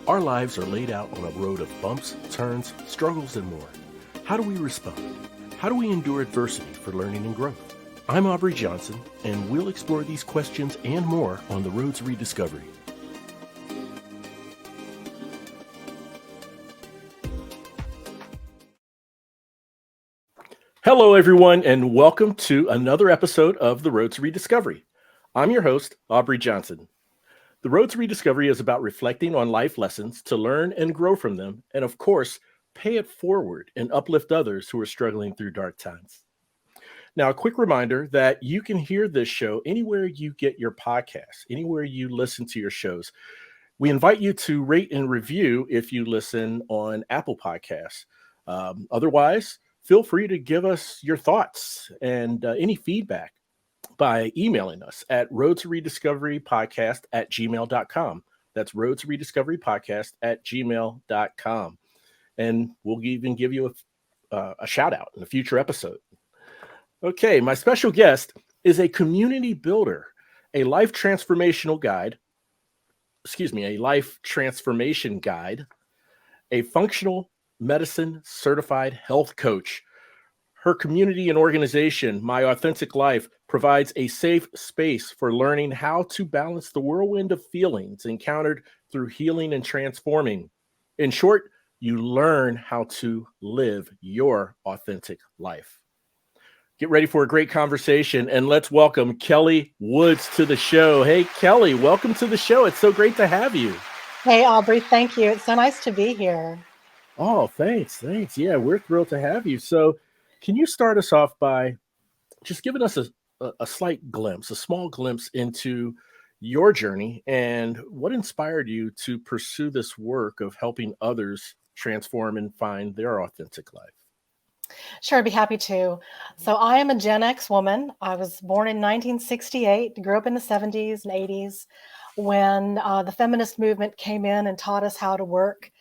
Our lives are laid out on a road of bumps, turns, struggles, and more. How do we respond? How do we endure adversity for learning and growth? I'm Aubrey Johnson, and we'll explore these questions and more on The Road to Rediscovery. Hello, everyone, and welcome to another episode of The Road to Rediscovery. I'm your host, Aubrey Johnson. The Road to Rediscovery is about reflecting on life lessons to learn and grow from them, and of course, pay it forward and uplift others who are struggling through dark times. Now, a quick reminder that you can hear this show anywhere you get your podcasts, anywhere you listen to your shows. We invite you to rate and review if you listen on Apple Podcasts. Otherwise, feel free to give us your thoughts and any feedback by emailing us at roadtorediscoverypodcast@gmail.com. That's roadtorediscoverypodcast@gmail.com. And we'll even give you a shout out in a future episode. Okay, my special guest is a community builder, a life transformation guide, a functional medicine certified health coach. Her community and organization, My Authentic Life, provides a safe space for learning how to balance the whirlwind of feelings encountered through healing and transforming. In short, you learn how to live your authentic life. Get ready for a great conversation, and let's welcome Kelly Woods to the show. Hey, Kelly, welcome to the show. It's so great to have you. Hey, Aubrey, thank you. It's so nice to be here. Oh, thanks. Yeah, we're thrilled to have you. So can you start us off by just giving us a small glimpse into your journey and what inspired you to pursue this work of helping others transform and find their authentic life? Sure, I'd be happy to. So I am a Gen X woman. I was born in 1968, grew up in the 70s and 80s when the feminist movement came in and taught us how to work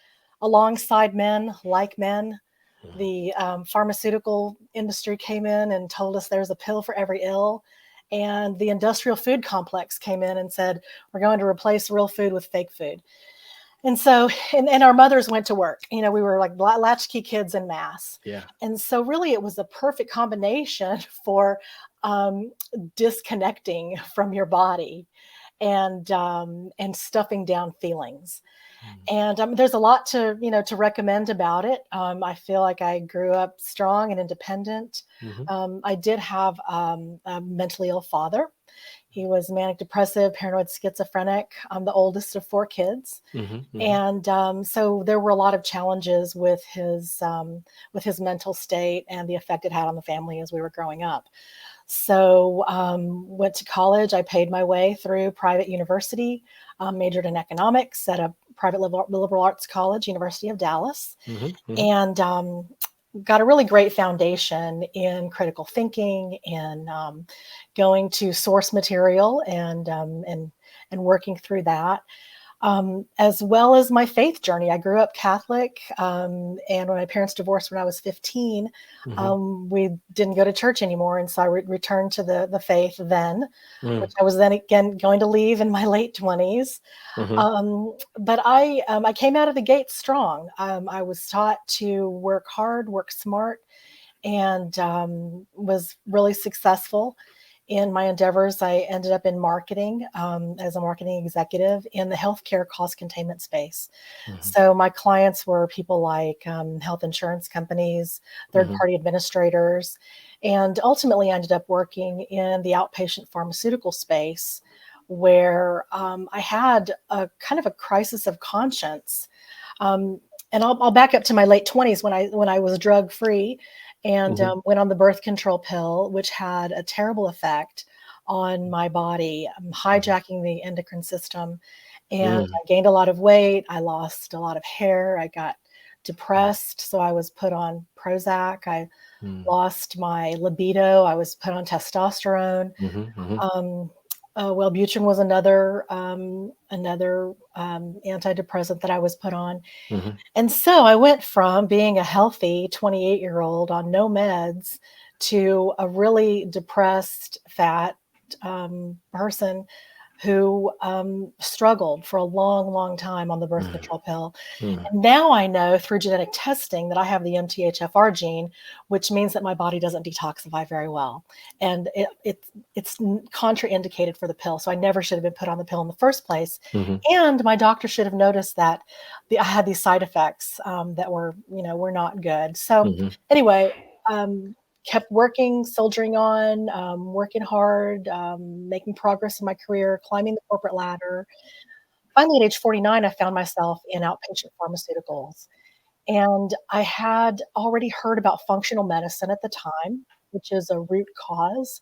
alongside men, like men. The pharmaceutical industry came in and told us there's a pill for every ill. And the industrial food complex came in and said, we're going to replace real food with fake food. And so, and our mothers went to work. You know, we were like latchkey kids en masse. Yeah. And so really it was a perfect combination for disconnecting from your body and stuffing down feelings. And there's a lot to recommend about it. I feel like I grew up strong and independent. I did have a mentally ill father. He was manic depressive, paranoid schizophrenic. I'm the oldest of 4 kids. And so there were a lot of challenges with his mental state and the effect it had on the family as we were growing up. So went to college. I paid my way through private university, majored in economics at a private liberal arts college, University of Dallas, and got a really great foundation in critical thinking, in going to source material and working through that. As well as my faith journey. I grew up Catholic, and when my parents divorced when I was 15, we didn't go to church anymore, and so I returned to the faith then, which I was then again going to leave in my late 20s. But I came out of the gate strong. I was taught to work hard, work smart, and was really successful in my endeavors. I ended up in marketing as a marketing executive in the healthcare cost containment space. So my clients were people like health insurance companies, third-party administrators, and ultimately I ended up working in the outpatient pharmaceutical space where I had a kind of a crisis of conscience. And I'll back up to my late 20s when I was drug-free and went on the birth control pill, which had a terrible effect on my body, hijacking the endocrine system. And I gained a lot of weight. I lost a lot of hair. I got depressed. So I was put on Prozac. I lost my libido. I was put on testosterone. Wellbutrin was another antidepressant that I was put on. And so I went from being a healthy 28-year-old on no meds to a really depressed, fat person who struggled for a long, long time on the birth Mm, control pill. mm, And now I know through genetic testing that I have the MTHFR gene, which means that my body doesn't detoxify very well. And it's contraindicated for the pill. So I never should have been put on the pill in the first place. mhm, And my doctor should have noticed that I had these side effects that were not good. So mhm, anyway, kept working, soldiering on, working hard, making progress in my career, climbing the corporate ladder. Finally, at age 49, I found myself in outpatient pharmaceuticals. And I had already heard about functional medicine at the time, which is a root cause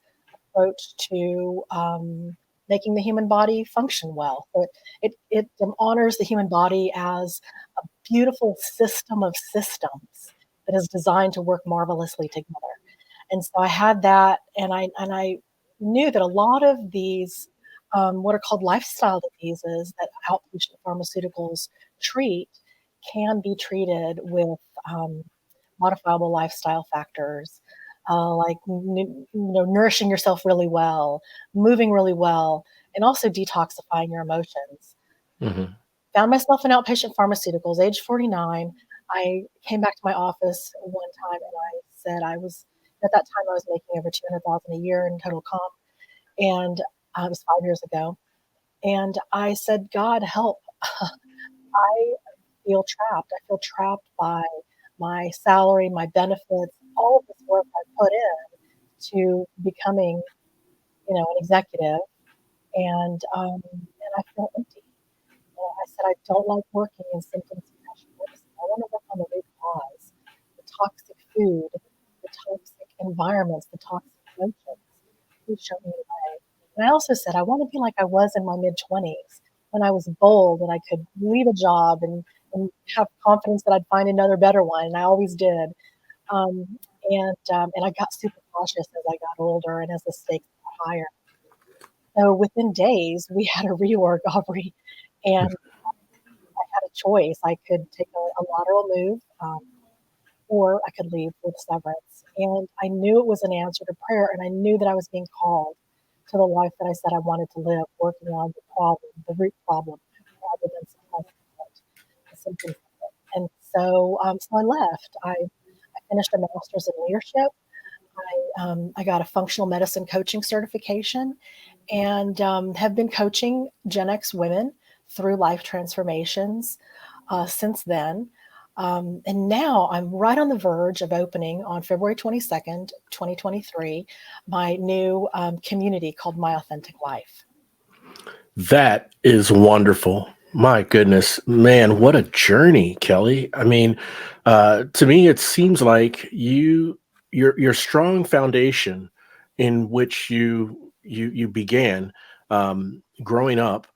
approach to making the human body function well. So it honors the human body as a beautiful system of systems that is designed to work marvelously together. And so I had that, and I knew that a lot of these what are called lifestyle diseases that outpatient pharmaceuticals treat can be treated with um, modifiable lifestyle factors, like nourishing yourself really well, moving really well, and also detoxifying your emotions. mhm, Found myself in outpatient pharmaceuticals, age 49. I came back to my office one time and I said I was at that time I was making over 200,000 a year in total comp, and it was 5 years ago. And I said, God help! I feel trapped. I feel trapped by my salary, my benefits, all of this work I put in to becoming, an executive, and I feel empty. I said, I don't like working in symptom suppression medicine. I want to work on the root cause, the toxic food, the toxic environments, the toxic emotions. Please show me the way. And I also said, I want to be like I was in my mid 20s when I was bold and I could leave a job and have confidence that I'd find another better one. And I always did. And I got super cautious as I got older and as the stakes got higher. So within days, we had a reorg, Aubrey, and I had a choice. I could take a lateral move, or I could leave with severance. And I knew it was an answer to prayer, and I knew that I was being called to the life that I said I wanted to live, working on the problem, the root problem, rather than suppressing it, the symptoms of it. And so I left. I finished a master's in leadership. I got a functional medicine coaching certification and have been coaching Gen X women through life transformations since then. And now I'm right on the verge of opening on February 22nd, 2023, my new community called My Authentic Life. That is wonderful. My goodness, man, what a journey, Kelly. I mean, to me, it seems like your strong foundation in which you began growing up,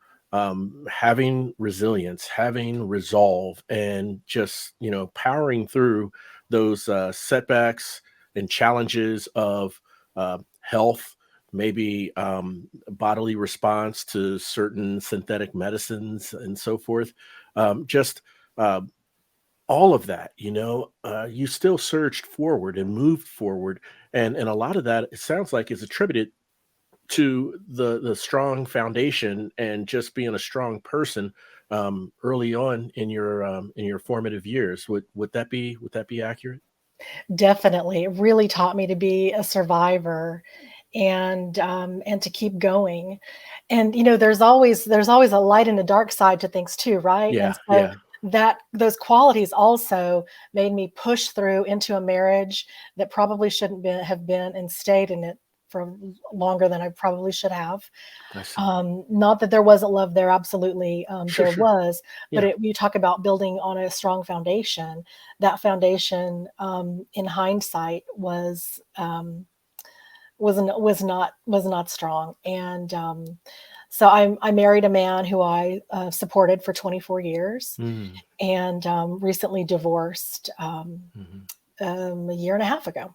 having resilience, having resolve, and just powering through those setbacks and challenges of health, maybe bodily response to certain synthetic medicines and so forth. Just uh, all of that, you still surged forward and moved forward, and a lot of that it sounds like is attributed to the strong foundation and just being a strong person early on in your formative years. Would that be accurate? Definitely, it really taught me to be a survivor and to keep going. And there's always a light and a dark side to things too, right? And Yeah, so yeah. that those qualities also made me push through into a marriage that probably shouldn't have been and stayed in it for longer than I probably should have. I see. Not that there wasn't love there, absolutely, Sure, there sure. was, but Yeah. you talk about building on a strong foundation. That foundation, in hindsight, was not strong, and so I married a man who I supported for 24 years, Mm, and recently divorced mhm. a year and a half ago.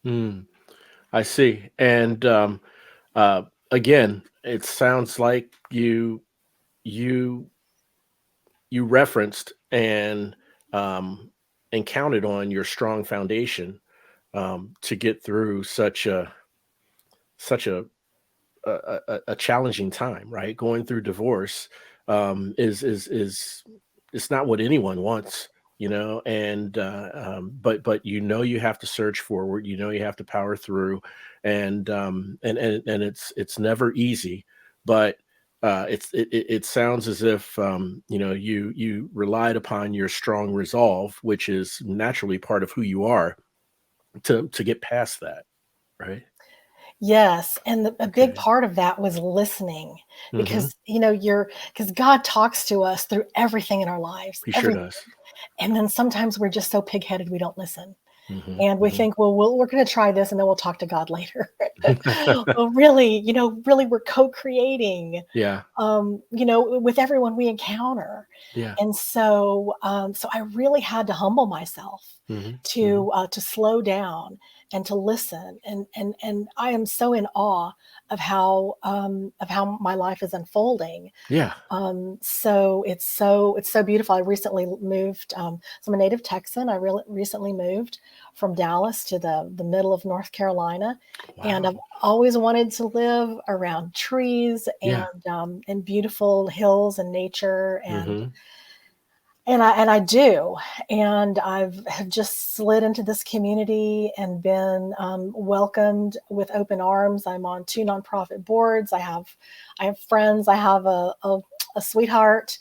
Mm, I see. And uh, again, it sounds like you you referenced um, and counted on your strong foundation to get through such a a challenging time, right? Going through divorce is it's not what anyone wants, and but you have to surge forward, you have to power through, and it's never easy, but it sounds as if you relied upon your strong resolve, which is naturally part of who you are, to get past that, right? Yes, and a big Okay. part of that was listening Hmm. because, because God talks to us through everything in our lives, He sure every does. and then sometimes we're just so pig-headed we don't listen. Hmm. And we Hmm. think, well, we're going to try this and then we'll talk to God later. Well, really, really we're co-creating, Yeah. with everyone we encounter. Yeah. And so I really had to humble myself Hmm. Hmm. to slow down and to listen. And I am so in awe of how my life is unfolding. Yeah. So it's so beautiful. I recently moved. So I'm a native Texan. I really recently moved from Dallas to the middle of North Carolina, and I've Wow. always wanted to live around trees Yeah. and beautiful hills and nature, Hmm. and I do, and have just slid into this community and been welcomed with open arms. I'm on two nonprofit boards. I have friends. I have a sweetheart.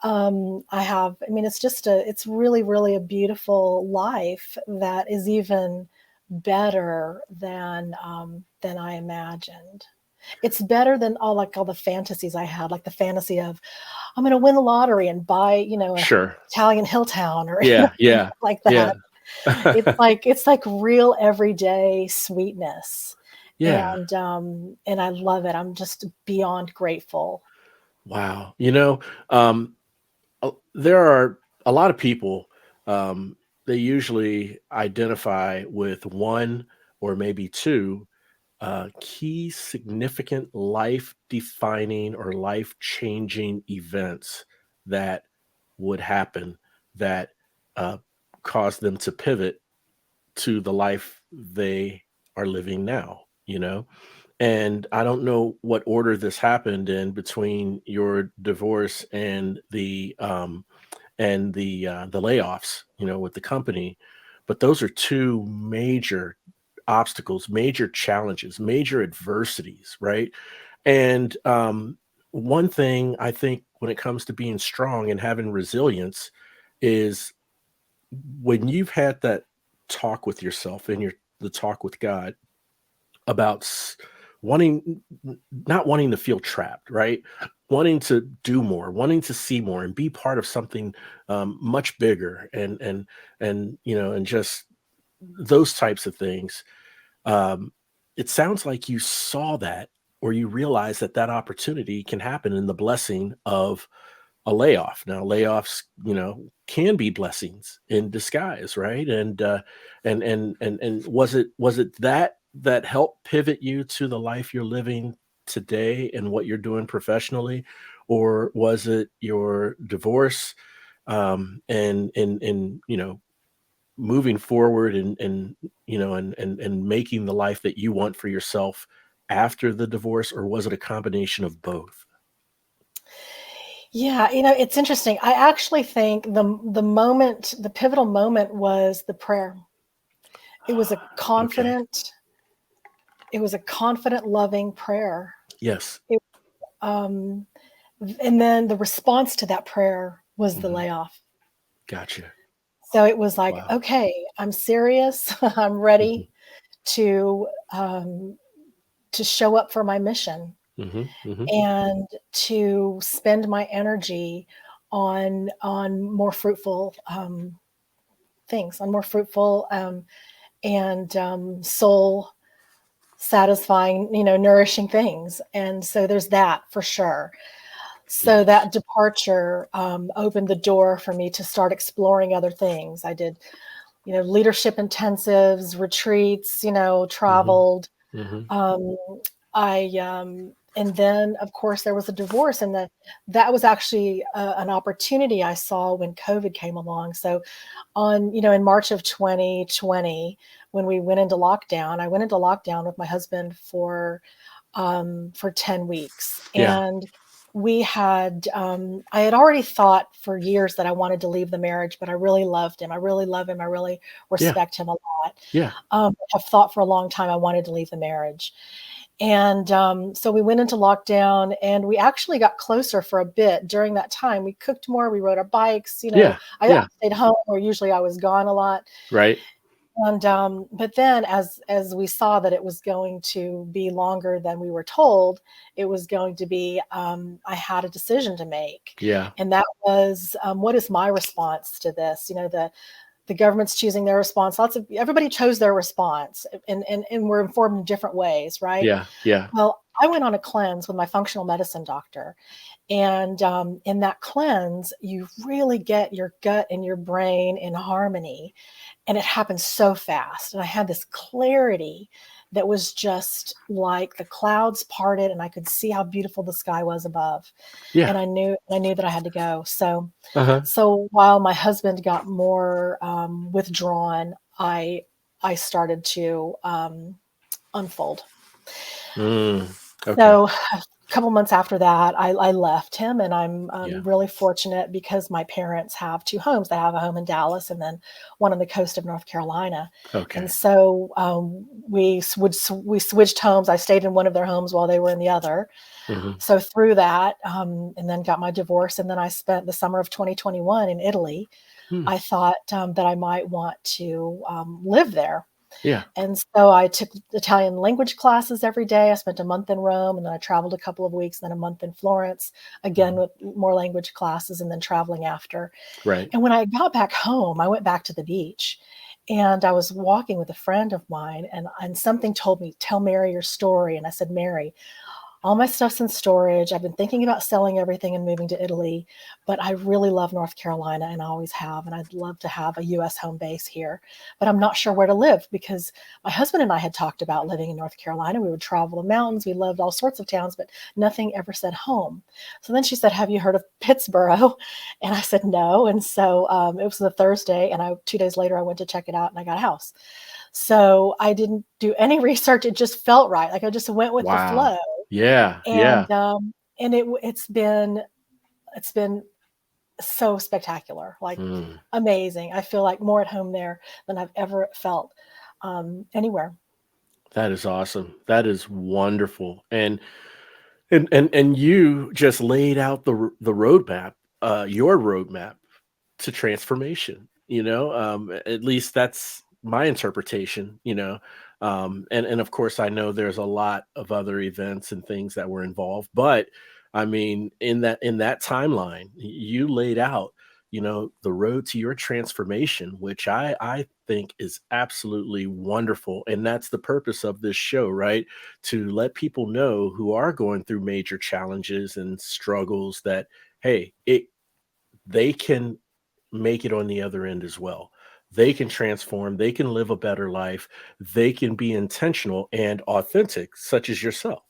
It's really, really a beautiful life that is even better than I imagined. It's better than all the fantasies I had, like the fantasy of I'm going to win the lottery and buy, a Sure. Italian hill town or Yeah. anything Yeah. like Yeah. that. It's like real everyday sweetness, Yeah. and I love it. I'm just beyond grateful. Wow. There are a lot of people, they usually identify with one or maybe two key significant life defining or life changing events that would happen that uh, cause them to pivot to the life they are living now. And I don't know what order this happened in between your divorce and the layoffs, with the company, but those are two major obstacles, major challenges, major adversities, right? And one thing I think when it comes to being strong and having resilience is when you've had that talk with yourself and the talk with God about wanting not wanting to feel trapped, right? Wanting to do more, wanting to see more and be part of something much bigger, and just those types of things. um, it sounds like you saw that, or you realized that that opportunity can happen in the blessing of a layoff. Now, layoffs, can be blessings in disguise, right? And was it that helped pivot you to the life you're living today and what you're doing professionally, or was it your divorce, and moving forward and making the life that you want for yourself after the divorce, or was it a combination of both? Yeah, it's interesting. I actually think the pivotal moment was the prayer. It was a Okay. confident, it was a confident, loving prayer. Yes. It, um, and then the response to that prayer was the Hmm. layoff. Gotcha. So it was like, Wow. okay, I'm serious. I'm Hmm. ready to um, to show up for my mission Hmm. Hmm. and to spend my energy on more fruitful things, on more fruitful and soul satisfying, nourishing things. And so there's that for sure. So Yes. that departure opened the door for me to start exploring other things. I did, leadership intensives, retreats, Hmm. traveled. Hmm. Um, and then of course there was a divorce, and that was actually an opportunity I saw when COVID came along. So in March of 2020, when we went into lockdown, I went into lockdown with my husband for for 10 weeks. Yeah. And I had already thought for years that I wanted to leave the marriage, but I really loved him. I really love him. I really Yeah. respect him a lot. Yeah. I've thought for a long time I wanted to leave the marriage. And so we went into lockdown and we actually got closer for a bit during that time. We cooked more, we rode our bikes, Yeah. I Yeah. stayed home where usually I was gone a lot. Right. And but then as we saw that it was going to be longer than we were told, it was going to be, I had a decision to make. Yeah. And that was, what is my response to this? The government's choosing their response. Everybody chose their response, and we're informed in different ways, right? Yeah. Yeah. Well, I went on a cleanse with my functional medicine doctor. And in that cleanse, you really get your gut and your brain in harmony. And it happened so fast. And I had this clarity that was just like the clouds parted and I could see how beautiful the sky was above. Yeah. And I knew that I had to go. Uh-huh. So while my husband got more withdrawn, I started to unfold. Mm. Okay. So a couple months after that, I left him, and I'm Yeah. really fortunate because my parents have two homes. They have a home in Dallas and then one on the coast of North Carolina. Okay. And so we switched homes. I stayed in one of their homes while they were in the other. Hmm. So through that, and then got my divorce, and then I spent the summer of 2021 in Italy. Hmm. I thought that I might want to live there. Yeah. And so I took Italian language classes every day. I spent a month in Rome, and then I traveled a couple of weeks, then a month in Florence, again Mhm. with more language classes, and then traveling after. Right. And when I got back home, I went back to the beach, and I was walking with a friend of mine, and something told me, "Tell Mary your story." And I said, "Mary, all my stuff's in storage. I've been thinking about selling everything and moving to Italy, but I really love North Carolina and I always have. And I'd love to have a US home base here, but I'm not sure where to live because my husband and I had talked about living in North Carolina. We would travel the mountains. We loved all sorts of towns, but nothing ever said home." So then she said, "Have you heard of Pittsburgh?" And I said, "No." And so it was a Thursday, and 2 days later, I went to check it out and I got a house. So I didn't do any research. It just felt right. Like I just went with the Wow. flow. Yeah. Yeah. And it's been so spectacular, like Mm. amazing. I feel like more at home there than I've ever felt anywhere. That is awesome. That is wonderful. And you just laid out the roadmap, your roadmap to transformation. At least that's my interpretation. And of course, I know there's a lot of other events and things that were involved, but I mean, in that timeline, you laid out, the road to your transformation, which I think is absolutely wonderful, and that's the purpose of this show, right? To let people know who are going through major challenges and struggles that, hey, they can make it on the other end as well. They can transform, they can live a better life, they can be intentional and authentic, such as yourself.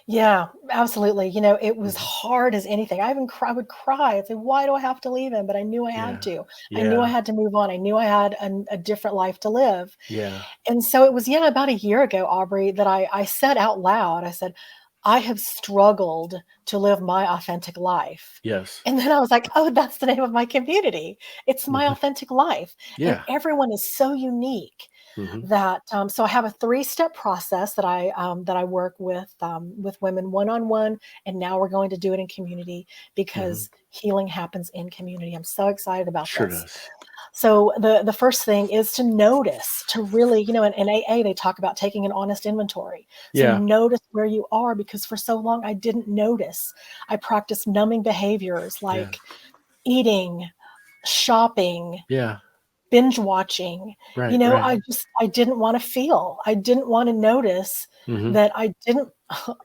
Yeah, absolutely. It was Mhm. hard as anything. I would cry. I'd say, "Why do I have to leave him?" But I knew I had Yeah. to. I knew I Yeah. had to move on. I knew I had a different life to live. Yeah. And so it was, yeah, about a year ago, Aubrey, that I said out loud, I said, "I have struggled to live my authentic life." Yes. And then I was like, "Oh, that's the name of my community. It's my Mhm. authentic life." And Yeah. everyone is so unique Mhm. that so I have a 3-step process that I work with women one on one, and now we're going to do it in community Mhm. because healing happens in community. I'm so excited about Sure this. does. So the first thing is to notice, to really, in AA, they talk about taking an honest inventory. So Yeah. notice where you are, because for so long I didn't notice. I practiced numbing behaviors Yeah. like eating, shopping, Yeah. binge watching. Right, right. I didn't want to feel. I didn't want to notice Mhm. that I didn't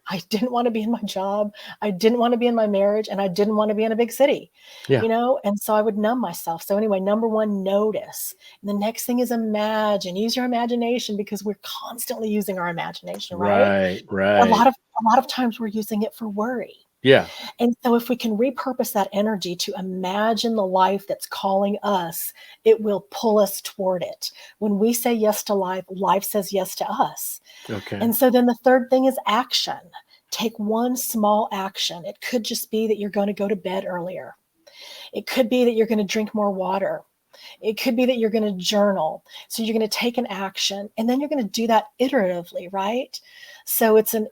I didn't want to be in my job. I didn't want to be in my marriage, and I didn't want to be in a big city. Yeah. And so I would numb myself. So anyway, number 1, notice. And the next thing is imagine. Use your imagination, because we're constantly using our imagination, right? Right, A lot right. of a lot of times we're using it for worry. Yeah. And so, if we can repurpose that energy to imagine the life that's calling us, it will pull us toward it. When we say yes to life, life says yes to us. Okay. And so, then the third thing is action. Take one small action. It could just be that you're going to go to bed earlier, it could be that you're going to drink more water. It could be that you're going to journal. So you're going to take an action and then you're going to do that iteratively, right? So it's an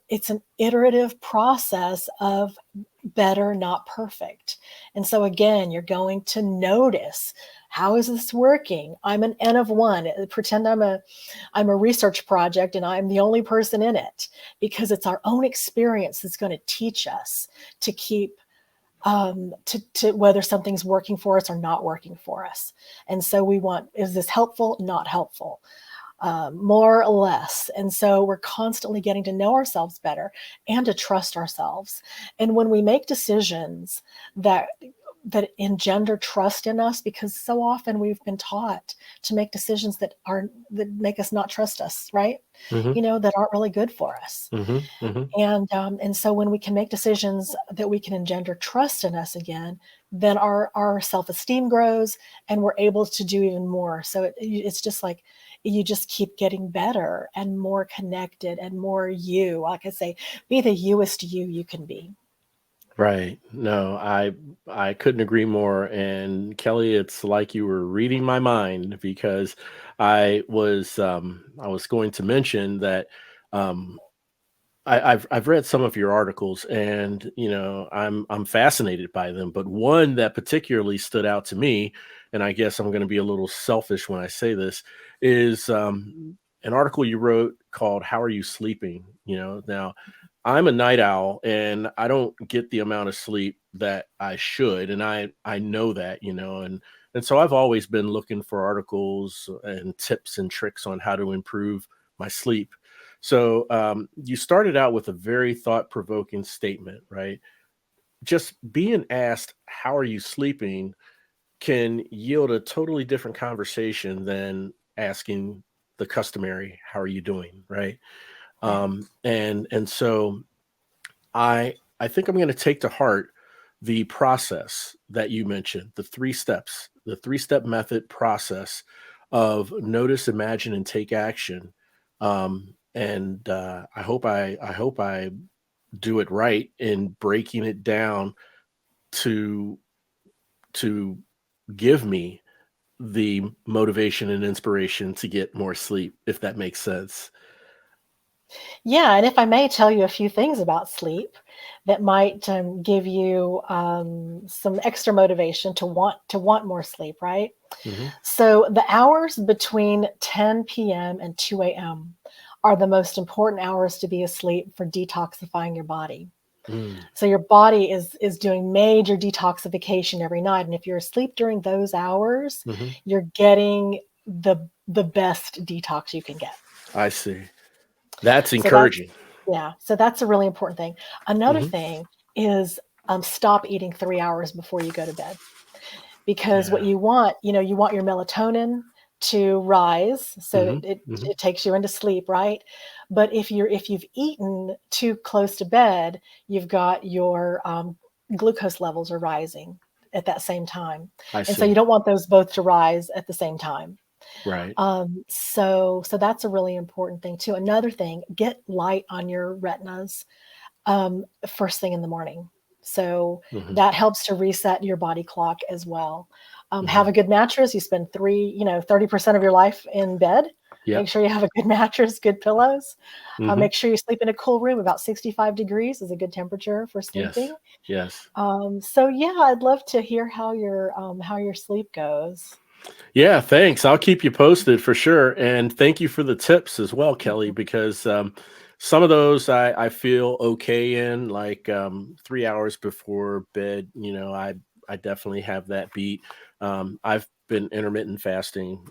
iterative process of better, not perfect. And so again, you're going to notice, how is this working? I'm an N of one. Pretend I'm a research project and I'm the only person in it, because it's our own experience that's going to teach us to keep to whether something's working for us or not working for us. And so we want, is this helpful, not helpful, more or less. And so we're constantly getting to know ourselves better and to trust ourselves. And when we make decisions that engender trust in us, because so often we've been taught to make decisions that make us not trust us, right? Mm-hmm. That aren't really good for us. Mm-hmm. Mm-hmm. And so when we can make decisions that we can engender trust in us again, then our self-esteem grows and we're able to do even more. So it's just like you just keep getting better and more connected and more you. Like I say, be the youest you can be. Right. No, I couldn't agree more. And Kelly, it's like you were reading my mind because I was going to mention that um I've read some of your articles, and I'm fascinated by them. But one that particularly stood out to me, and I guess I'm going to be a little selfish when I say this, is an article you wrote called "How Are You Sleeping?" Now I'm a night owl, and I don't get the amount of sleep that I should, and I know that, and so I've always been looking for articles and tips and tricks on how to improve my sleep. So you started out with a very thought provoking statement, right? Just being asked, "How are you sleeping?" can yield a totally different conversation than asking the customary, "How are you doing?" Right. Yeah. And so I think I'm going to take to heart the process that you mentioned, the three steps, the three-step method process of notice, imagine, and take action. And I hope I do it right in breaking it down to to give me the motivation and inspiration to get more sleep, if that makes sense. Yeah, and if I may tell you a few things about sleep that might give you some extra motivation to want more sleep, right? Hmm. So the hours between 10 p.m. and 2 a.m. are the most important hours to be asleep for detoxifying your body. Mm, So your body is doing major detoxification every night, and if you're asleep during those hours, hmm. you're getting the best detox you can get. I see. That's So that's encouraging. yeah, so that's a really important thing. Another Hmm. thing is stop eating 3 hours before you go to bed, because what Yeah. you want your melatonin to rise, so Hmm. it takes you into sleep, right? But if you've eaten too close to bed, you've got your glucose levels are rising at that same time, I and so you see. don't want those both to rise at the same time. Right. So that's a really important thing too. Another thing, get light on your retinas first thing in the morning. So Hmm. that helps to reset your body clock as well. Have Hmm. a good mattress. You spend 30% of your life in bed. Make Yep. sure you have a good mattress, good pillows. Hmm. Make sure you sleep in a cool room. About 65 degrees is a good temperature for Yes. sleeping. Yes. So yeah, I'd love to hear how your sleep goes. Yeah, thanks. I'll keep you posted for sure. And thank you for the tips as well, Kelly, Mhm. because some of those I feel okay in, like 3 hours before bed. I definitely have that beat. I've been intermittent fasting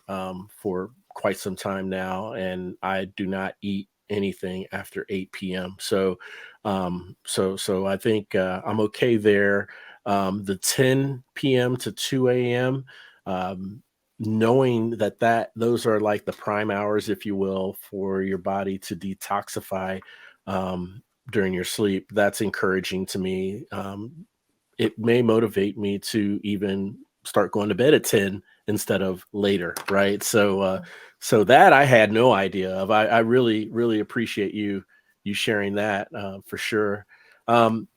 for quite some time now, and I do not eat anything after 8 p.m. So I think I'm okay there. The 10 p.m. to 2 a.m. Um, knowing that those are like the prime hours, if you will, for your body to detoxify, um, during your sleep, that's encouraging to me. It may motivate me to even start going to bed at 10 instead of later, right? So that I had no idea of. I really, really appreciate you sharing that for sure. Um,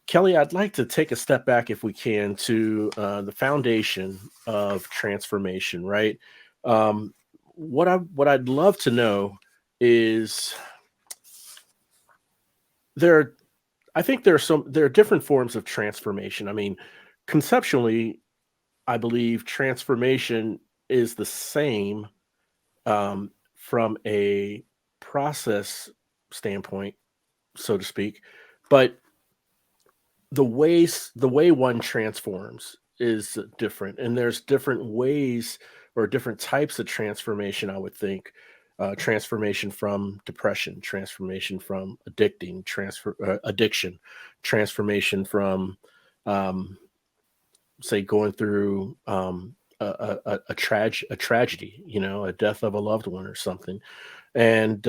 Kelly, I'd like to take a step back, if we can, to the foundation of transformation, right? Um, what I'd love to know is there are, I think there are different forms of transformation. I mean, conceptually, I believe transformation is the same from a process standpoint, so to speak, but the way one transforms is different, and there's different ways or different types of transformation, I would think. Transformation from depression, transformation from addiction, transformation from um, say going through a tragedy, a death of a loved one or something. And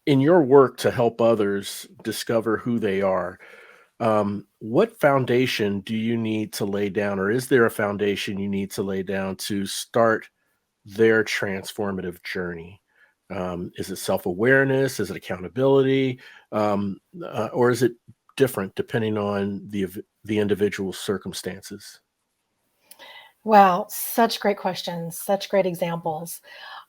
in your work to help others discover who they are, what foundation do you need to lay down, or is there a foundation you need to lay down to start their transformative journey? Is it self awareness? Is it accountability? Or is it different depending on the individual's circumstances? Wow, such great questions, such great examples.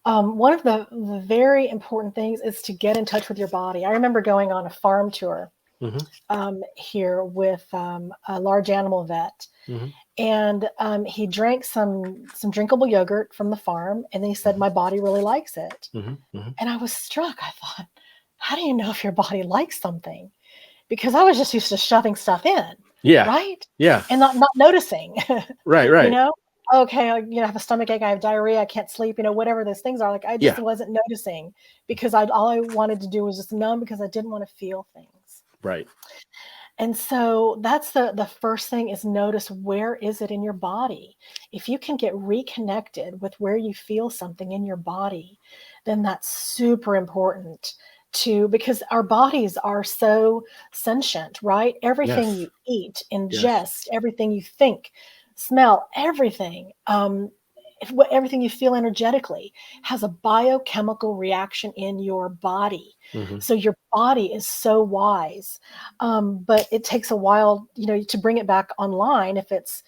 One of the very important things is to get in touch with your body. I remember going on a farm tour Hmm. here with a large animal vet, Hmm. and he drank some drinkable yogurt from the farm, and then he said, Hmm. "My body really likes it." Hmm. Hmm. And I was struck. I thought, how do you know if your body likes something? Because I was just used to shoving stuff in, Yeah. right? Yeah. And not noticing, Right. you Right. know? Okay, I have a stomach ache, I have diarrhea, I can't sleep, whatever those things are. Like I just Yeah. wasn't noticing because all I wanted to do was just numb because I didn't want to feel things. Right. And so that's the first thing is notice where is it in your body. If you can get reconnected with where you feel something in your body, then that's super important to because our bodies are so sentient, right? Everything Yes. you eat, Yes. ingest, everything you think, smell, everything. Everything you feel energetically has a biochemical reaction in your body. Hmm. So your body is so wise, but it takes a while, to bring it back online if it's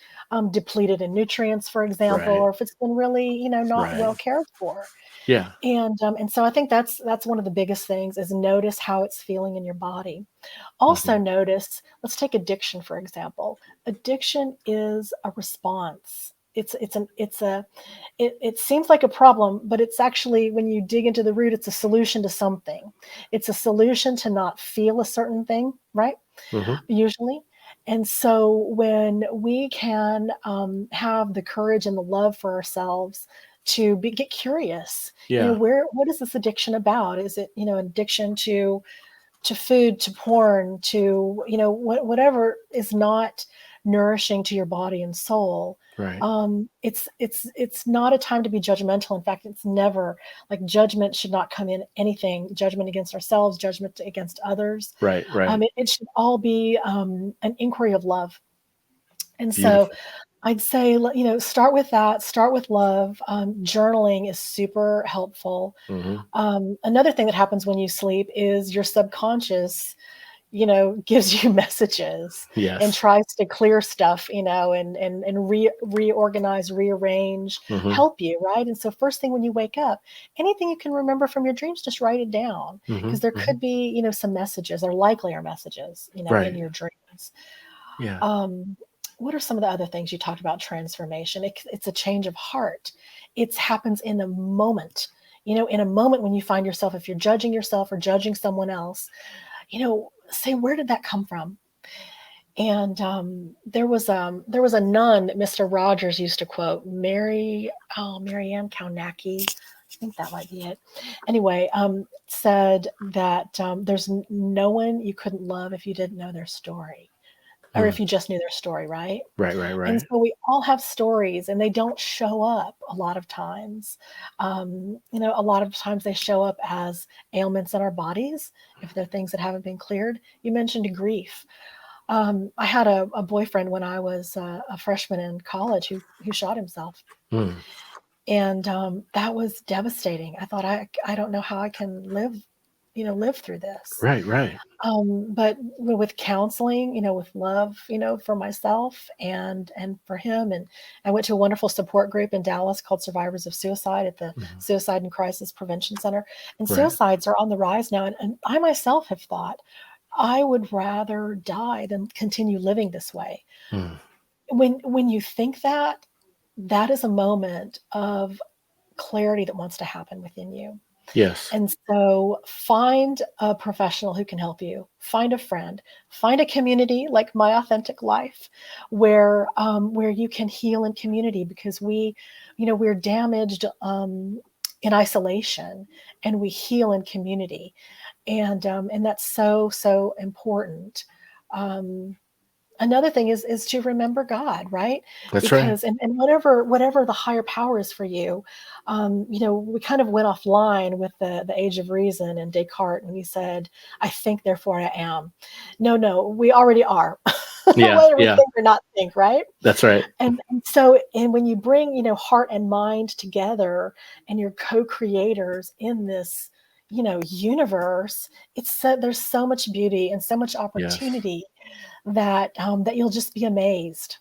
depleted in nutrients, for example, Right. or if it's been really, not Right. well cared for. Yeah. And so I think that's one of the biggest things is notice how it's feeling in your body. Also Hmm. notice, let's take addiction, for example. Addiction is a response. It seems like a problem, but it's actually, when you dig into the root, it's a solution to something. It's a solution to not feel a certain thing, right? Hmm. Usually. And so when we can have the courage and the love for ourselves to get curious, Yeah. what is this addiction about? Is it, addiction to food, to porn, to whatever is not nourishing to your body and soul. Right. It's not a time to be judgmental. In fact, it's never. Like, judgment should not come in anything. Judgment against ourselves, judgment against others. Right. Right. It should all be an inquiry of love. And so Beautiful. I'd say, start with that. Start with love. Journaling is super helpful. Hmm. Another thing that happens when you sleep is your subconscious, gives you messages and Yes. tries to clear stuff, and reorganize, rearrange, Hmm. help you, right? And so first thing when you wake up, anything you can remember from your dreams, just write it down Hmm. because there Hmm. could be, some messages, there likely are messages, in Right. your dreams. Yeah. Um, what are some of the other things you talked about transformation? It's a change of heart. It happens in a moment. In a moment when you find yourself, if you're judging yourself or judging someone else, say, where did that come from? And there was a nun that Mr. Rogers used to quote, Mary Ann Kaunaki, I think that might be it. Anyway, said that there's no one you couldn't love if you didn't know their story. or Mm. if you just knew their story, right? Right, right, And right. so we all have stories, and they don't show up a lot of times. A lot of times they show up as ailments in our bodies if they're things that haven't been cleared. You mentioned grief. I had a boyfriend when I was a freshman in college who shot himself, Mm. and that was devastating. I thought I don't know how I can live through this. Right, right. But with counseling, with love, for myself and for him, and I went to a wonderful support group in Dallas called Survivors of Suicide at the Mhm. Suicide and Crisis Prevention Center. And Right. suicides are on the rise now, and I myself have thought I would rather die than continue living this way. Mm. When you think that, that is a moment of clarity that wants to happen within you. Yes. And so find a professional who can help you, find a friend, find a community like My Authentic Life where you can heal in community, because we're damaged in isolation, and we heal in community. And that's so, so important. Um, Another thing is to remember God, right? That's right. Because and whatever the higher power is for you, we kind of went offline with the age of reason and Descartes, and we said, "I think, therefore I am." No, no, we already are, Yeah, whether we yeah. think or not think, right? That's right. And when you bring heart and mind together, and you're co-creators in this universe, there's so much beauty and so much Yes. opportunity that you'll just be amazed.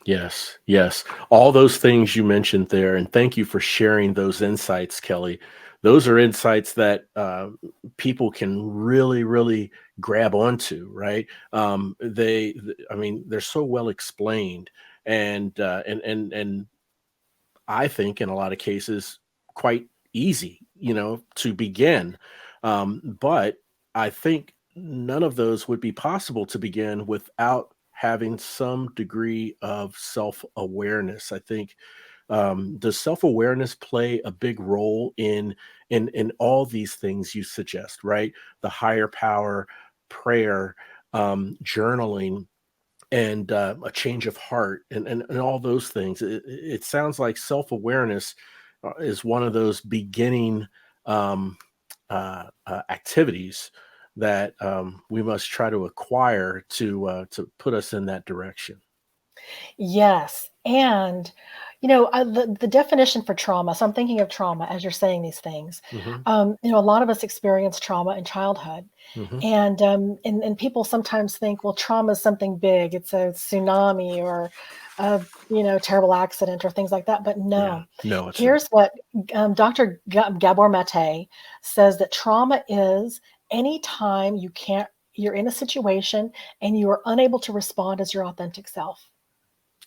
Yes, yes. All those things you mentioned there, and thank you for sharing those insights, Kelly. Those are insights that people can really, really grab onto, right? I mean, they're so well explained, and I think in a lot of cases quite easy, to begin. But I think none of those would be possible to begin without having some degree of self awareness. I think does self awareness play a big role in all these things you suggest? Right, the higher power, prayer, journaling, and a change of heart, and all those things. It sounds like self-awareness is one of those beginning activities that we must try to acquire to put us in that direction. Yes, and the definition for trauma. So I'm thinking of trauma as you're saying these things. Hmm. A lot of us experience trauma in childhood, Hmm. and people sometimes think, well, trauma is something big. It's a tsunami or a terrible accident or things like that. But Yeah, no, no, it's not. here's what Dr. Gabor Mate says, that trauma is any time you're in a situation and you are unable to respond as your authentic self.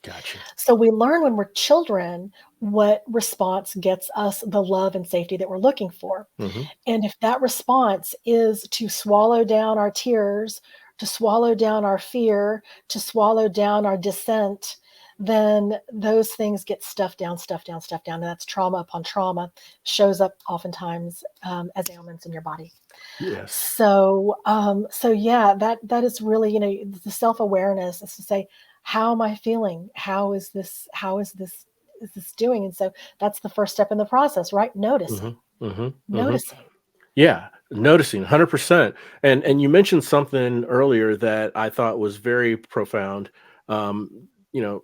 Gotcha. So we learn when we're children what response gets us the love and safety that we're looking for. Hmm. And if that response is to swallow down our tears, to swallow down our fear, to swallow down our dissent, then those things get stuffed down, stuffed down, stuffed down. And that's trauma upon trauma, shows up oftentimes as ailments in your body. Yes. So yeah, that is really, the self-awareness is to say, how am I feeling? How is this doing? And so that's the first step in the process, right? Hmm. Noticing, Hmm. Hmm. noticing. Yeah, noticing 100%. And you mentioned something earlier that I thought was very profound. Um,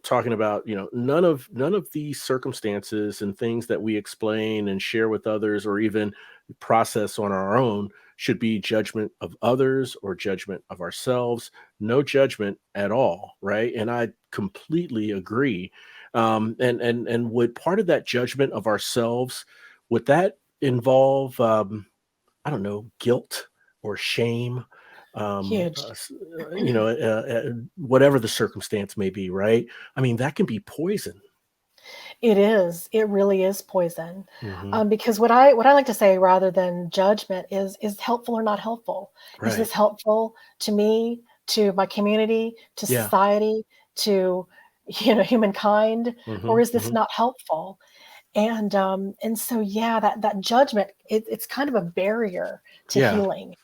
talking about, none of these circumstances and things that we explain and share with others or even process on our own should be judgment of others or judgment of ourselves. No judgment at all, right? And I completely agree. And would part of that judgment of ourselves, would that involve I don't know, guilt or shame, Huge. whatever the circumstance may be, right? I mean, that can be poison. It is. It really is poison. Hmm. Because what I like to say, rather than judgment, is helpful or not helpful. Is Right. this helpful to me, to my community, to Yeah. society, to humankind, Hmm. or is this Hmm. not helpful? And so yeah, that judgment, it's kind of a barrier to Yeah. healing.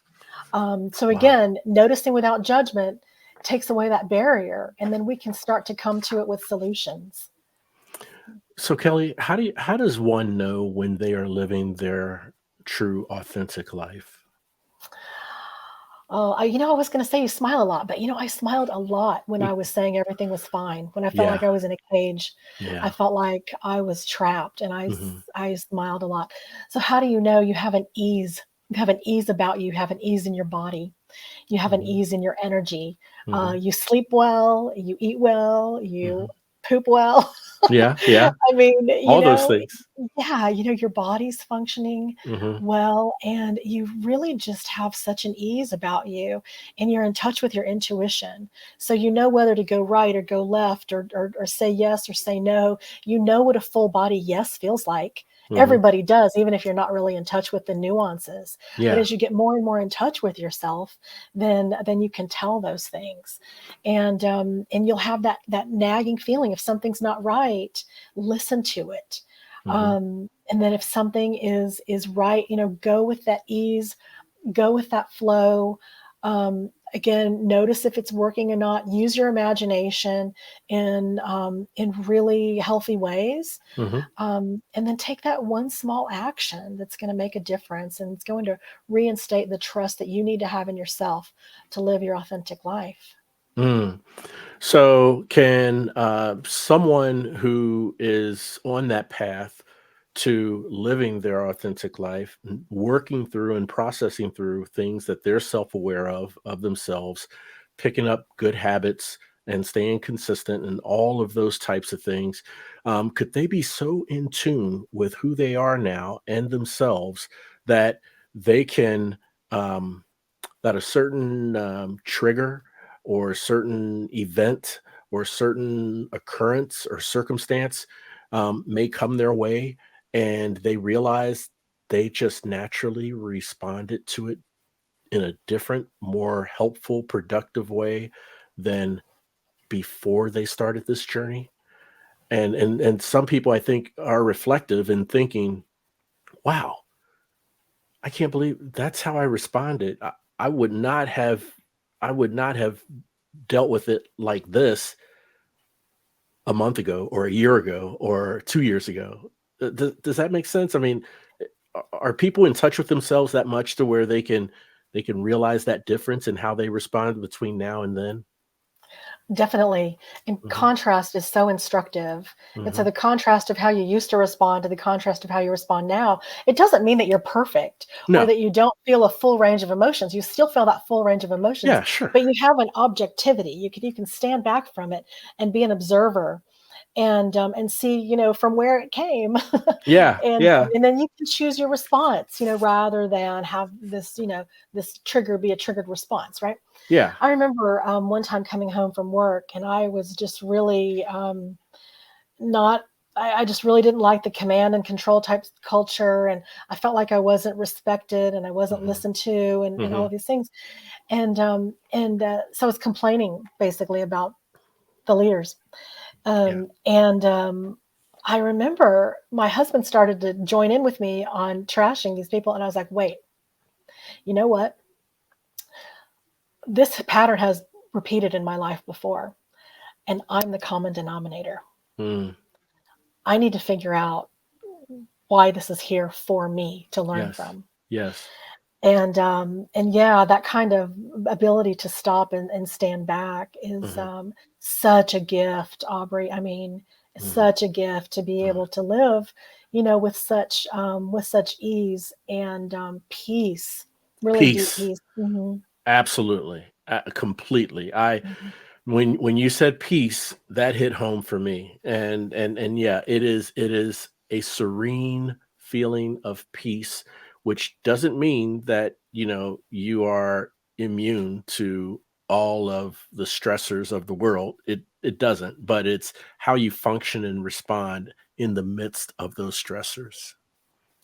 So Wow. again, noticing without judgment takes away that barrier, and then we can start to come to it with solutions. So Kelly, how does one know when they are living their true authentic life? Oh, I was going to say you smile a lot, but I smiled a lot when I was saying everything was fine. When I felt Yeah, like I was in a cage, I yeah. felt like I was trapped, and Hmm. I smiled a lot. So how do you know you have an ease? You have an ease about you. You have an ease in your body. You have an Hmm. ease in your energy. Hmm. You sleep well. You eat well. You Hmm. poop well. Yeah, yeah. I mean, All those things. yeah, your body's functioning Hmm. well, and you really just have such an ease about you, and you're in touch with your intuition. So you know whether to go right or go left, or say yes or say no. You know what a full body yes feels like. Hmm. Everybody does, even if you're not really in touch with the nuances. But Yeah. as you get more and more in touch with yourself, then you can tell those things, and you'll have that nagging feeling if something's not right. Listen to it, Hmm. and then if something is right, go with that ease, go with that flow. Again, notice if it's working or not. Use your imagination in really healthy ways, Hmm. and then take that one small action that's going to make a difference, and it's going to reinstate the trust that you need to have in yourself to live your authentic life. Mm. So, can someone who is on that path to living their authentic life, working through and processing through things that they're self aware of themselves, picking up good habits and staying consistent and all of those types of things, could they be so in tune with who they are now and themselves that they can? Um, that a certain trigger or a certain event or a certain occurrence or circumstance may come their way, and they realize they just naturally responded to it in a different, more helpful, productive way than before they started this journey. And some people, I think, are reflective in thinking, wow, I can't believe that's how I responded. I would not have I would not have dealt with it like this a month ago or a year ago or 2 years ago. Does that make sense? I mean, are people in touch with themselves that much to where they can realize that difference in how they respond between now and then? Definitely. And Mhm, contrast is so instructive. And so mhm. the contrast of how you used to respond to the contrast of how you respond now, it doesn't mean that you're perfect or No. that you don't feel a full range of emotions. You still feel that full range of emotions, Yeah, sure. but you have an objectivity. You can stand back from it and be an observer, and see, from where it came. Yeah, and yeah, and then you can choose your response, rather than have this trigger be a triggered response, right? yeah. I remember one time coming home from work, and I was just really not. I just really didn't like the command and control type culture, and I felt like I wasn't respected and I wasn't Mhm, listened to, and all mhm. of these things. And so I was complaining basically about the leaders. Yeah. And I remember my husband started to join in with me on trashing these people, and I was like, wait, you know what? This pattern has repeated in my life before, and I'm the common denominator. Mm, I need to figure out why this is here for me to learn yes, from. yes. And yeah, that kind of ability to stop and stand back is Mhm, such a gift, Aubrey. I mean, mhm, such a gift to be mhm. able to live, with such ease and peace, really deep Peace. peace. Hmm. Absolutely. Completely. I Hmm. When you said peace, that hit home for me. And yeah, it is a serene feeling of peace, which doesn't mean that, you are immune to all of the stressors of the world. It doesn't, but it's how you function and respond in the midst of those stressors.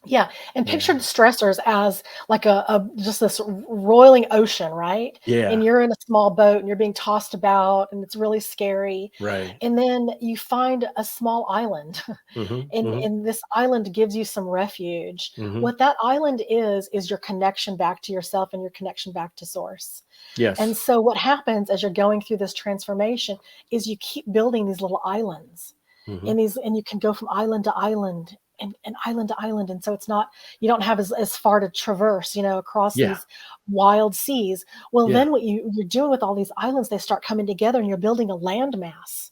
Yeah, and picture the Yeah. stressors as like a just this roiling ocean, right? And Yeah. you're in a small boat and you're being tossed about and it's really scary. Right. And then you find a small island Mhm. and Mhm. this island gives you some refuge. Mhm. What that island is your connection back to yourself and your connection back to source. And Yes. so what happens as you're going through this transformation is you keep building these little islands Mhm. and these and you can go from island to island and island to island. And so it's not you don't have as far to traverse, across Yeah. these wild seas. Well, Yeah. then what you're doing with all these islands, they start coming together and you're building a landmass.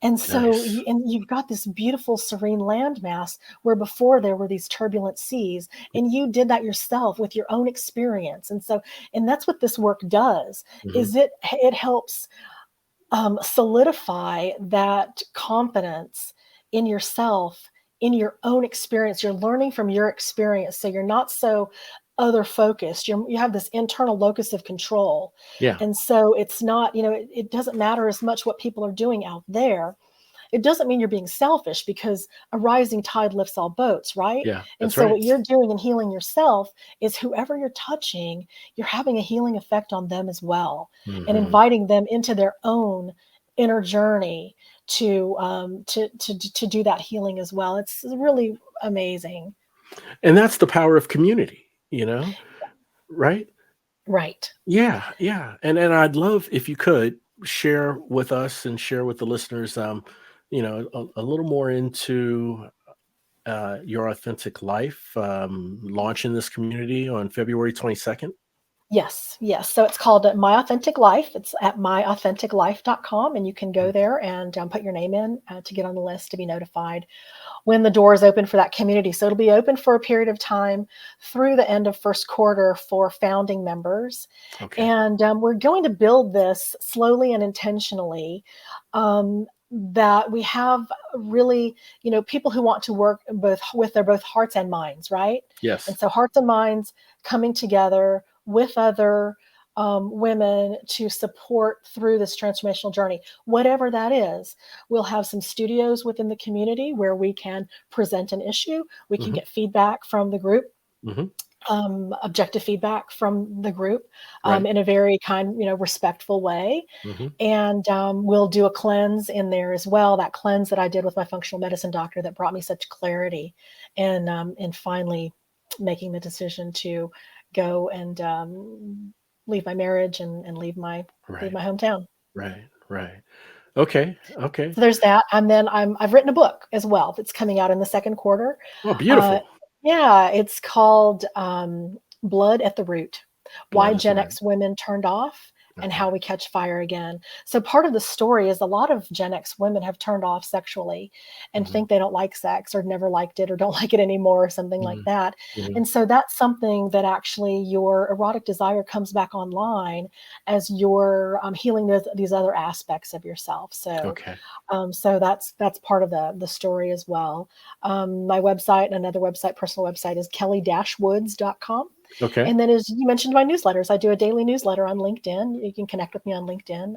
And so Nice. you've got this beautiful serene landmass where before there were these turbulent seas, and you did that yourself with your own experience. And that's what this work does, Mhm. is it helps solidify that confidence in yourself, in your own experience. You're learning from your experience, so you're not so other focused. You have this internal locus of control, Yeah. and so it's not, it doesn't matter as much what people are doing out there. It doesn't mean you're being selfish, because a rising tide lifts all boats, right? Yeah. And That's so right. what you're doing in healing yourself is whoever you're touching, you're having a healing effect on them as well, and Mhm. inviting them into their own inner journey to do that healing as well. It's really amazing. And that's the power of community, you know? Right? Right. Yeah, yeah. And I'd love if you could share with us and share with the listeners, a little more into your authentic life, launching this community on February 22nd. Yes, yes. So it's called My Authentic Life. It's at myauthenticlife.com, and you can go Mhm. there and put your name in to get on the list to be notified when the doors open for that community. So it'll be open for a period of time through the end of first quarter for founding members. Okay. And we're going to build this slowly and intentionally. That we have really, people who want to work both with their both hearts and minds, right? And Yes. so hearts and minds coming together with other women to support through this transformational journey, whatever that is. We'll have some studios within the community where we can present an issue. We can Hmm. get feedback from the group, Hmm. objective feedback from the group, Right. in a very kind, respectful way. Hmm. And we'll do a cleanse in there as well. That cleanse that I did with my functional medicine doctor that brought me such clarity, and finally making the decision to go and leave my marriage and leave Right. my hometown. Right. Right. Okay. Okay. So there's that, and then I've written a book as well that's coming out in the second quarter. Oh, Uh, beautiful. yeah, it's called "Blood at the Root: Why Blood at the Gen root. X Women Turned Off and Okay. How We Catch Fire Again." So part of the story is a lot of Gen X women have turned off sexually and Hmm. think they don't like sex or never liked it or don't like it anymore or something like Hmm. that. Hmm. And so that's something that actually your erotic desire comes back online as you're healing these other aspects of yourself. Okay. So that's part of the story as well. My website, another website, personal website, is kelly-woods.com. Okay. And then, as you mentioned, my newsletters. I do a daily newsletter on LinkedIn. You can connect with me on LinkedIn.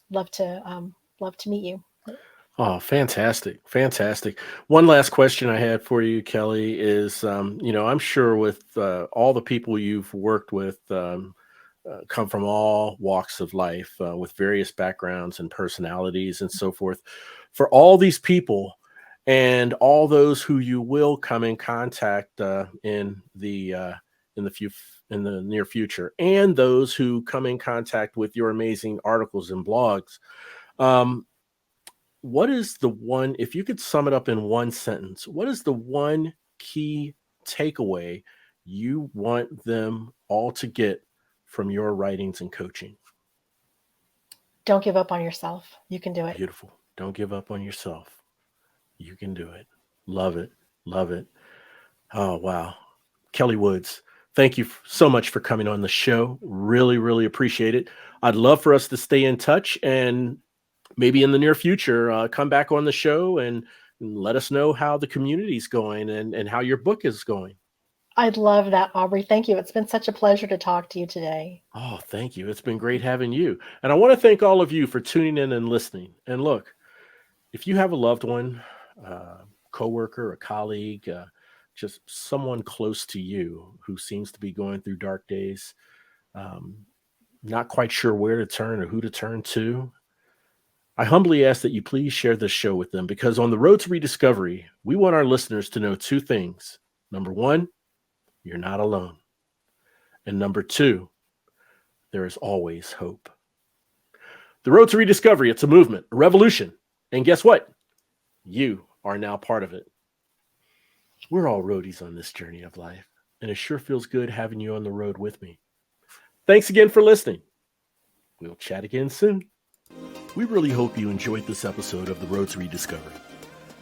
Love to love to meet you. Oh, fantastic. Fantastic. One last question I had for you, Kelly, is, I'm sure with all the people you've worked with, come from all walks of life, with various backgrounds and personalities and so forth. For all these people and all those who you will come in contact in the few in the near future, and those who come in contact with your amazing articles and blogs, um, what is the one, if you could sum it up in one sentence, what is the one key takeaway you want them all to get from your writings and coaching? Don't give up on yourself. You can do it. Beautiful. Don't give up on yourself. You can do it. Love it. Love it. Oh, wow. Kelly Woods, thank you so much for coming on the show. Really, really appreciate it. I'd love for us to stay in touch and maybe in the near future, come back on the show and let us know how the community's going and how your book is going. I'd love that, Aubrey. Thank you. It's been such a pleasure to talk to you today. Oh, thank you. It's been great having you. And I want to thank all of you for tuning in and listening. And look, if you have a loved one, coworker, a colleague, just someone close to you who seems to be going through dark days, not quite sure where to turn or who to turn to, I humbly ask that you please share this show with them, because on the road to rediscovery, we want our listeners to know two things. Number one, you're not alone. And number two, there is always hope. The road to rediscovery, it's a movement, a revolution. And guess what? You are now part of it. We're all roadies on this journey of life, and it sure feels good having you on the road with me. Thanks again for listening. We'll chat again soon. We really hope you enjoyed this episode of The Road to Rediscovery.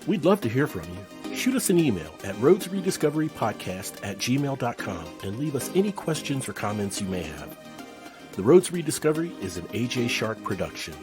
We'd love to hear from you. Shoot us an email at roadtorediscoverypodcast@gmail.com and leave us any questions or comments you may have. The Road to Rediscovery is an AJ Shark production.